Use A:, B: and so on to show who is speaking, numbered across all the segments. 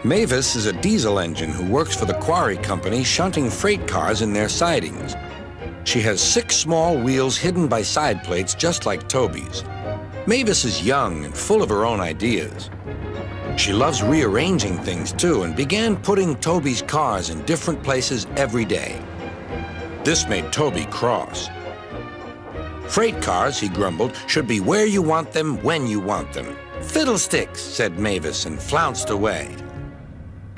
A: Mavis is a diesel engine who works for the quarry company shunting freight cars in their sidings. She has 6 small wheels hidden by side plates just like Toby's. Mavis is young and full of her own ideas. She loves rearranging things too and began putting Toby's cars in different places every day. This made Toby cross. Freight cars, he grumbled, should be where you want them, when you want them. Fiddlesticks, said Mavis and flounced away.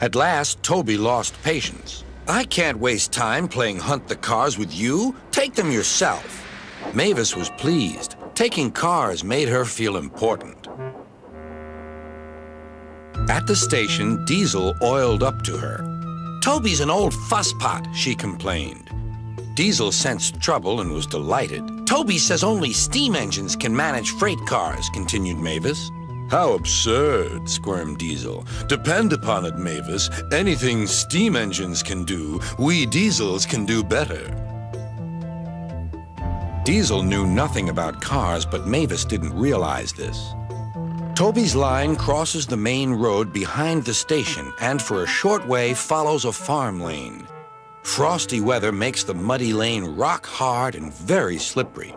A: At last, Toby lost patience. I can't waste time playing hunt the cars with you. Take them yourself. Mavis was pleased. Taking cars made her feel important. At the station, Diesel oiled up to her. Toby's an old fusspot, she complained. Diesel sensed trouble and was delighted. Toby says only steam engines can manage freight cars, continued Mavis. How absurd, squirmed Diesel. Depend upon it, Mavis. Anything steam engines can do, we diesels can do better. Diesel knew nothing about cars, but Mavis didn't realize this. Toby's line crosses the main road behind the station and for a short way follows a farm lane. Frosty weather makes the muddy lane rock hard and very slippery.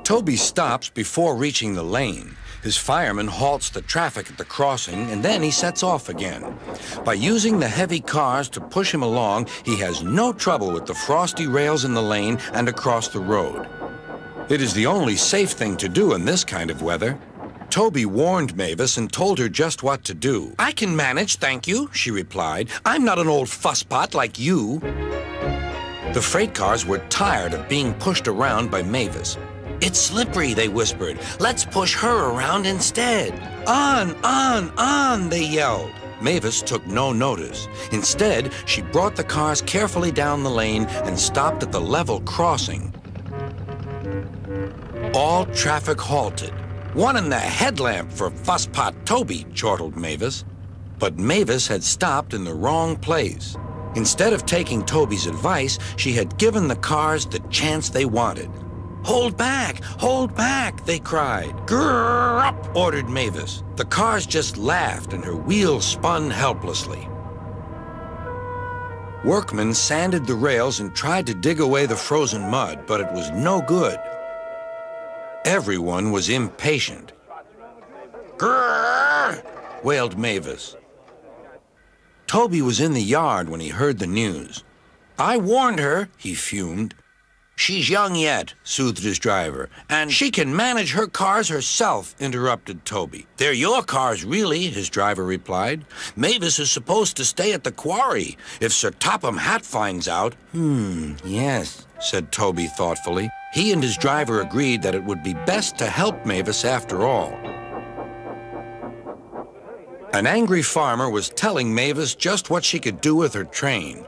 A: Toby stops before reaching the lane. His fireman halts the traffic at the crossing, and then he sets off again. By using the heavy cars to push him along, he has no trouble with the frosty rails in the lane and across the road. It is the only safe thing to do in this kind of weather. Toby warned Mavis and told her just what to do. I can manage, thank you, she replied. I'm not an old fusspot like you. The freight cars were tired of being pushed around by Mavis. It's slippery, they whispered. Let's push her around instead. On, they yelled. Mavis took no notice. Instead, she brought the cars carefully down the lane and stopped at the level crossing. All traffic halted. One in the headlamp for fusspot Toby, chortled Mavis. But Mavis had stopped in the wrong place. Instead of taking Toby's advice, she had given the cars the chance they wanted. Hold back, they cried. Grrr up, ordered Mavis. The cars just laughed and her wheels spun helplessly. Workmen sanded the rails and tried to dig away the frozen mud, but it was no good. Everyone was impatient. Grrr, wailed Mavis. Toby was in the yard when he heard the news. I warned her, he fumed. She's young yet, soothed his driver, and she can manage her cars herself, interrupted Toby. They're your cars, really, his driver replied. Mavis is supposed to stay at the quarry. If Sir Topham Hatt finds out... yes, said Toby thoughtfully. He and his driver agreed that it would be best to help Mavis after all. An angry farmer was telling Mavis just what she could do with her train.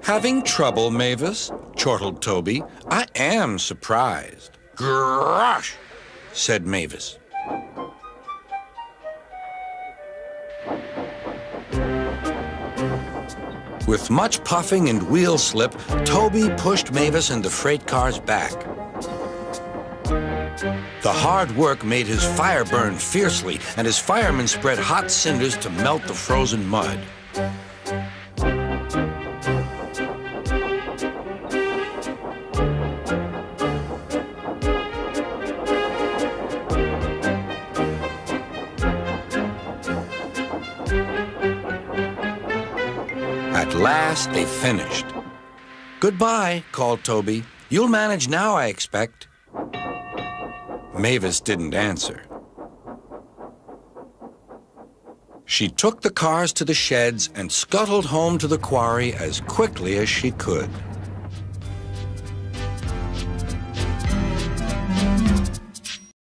A: Having trouble, Mavis? Chortled Toby. I am surprised. Grosh, said Mavis. With much puffing and wheel slip, Toby pushed Mavis and the freight cars back. The hard work made his fire burn fiercely, and his firemen spread hot cinders to melt the frozen mud. At last, they finished. Goodbye, called Toby. You'll manage now, I expect. Mavis didn't answer. She took the cars to the sheds and scuttled home to the quarry as quickly as she could.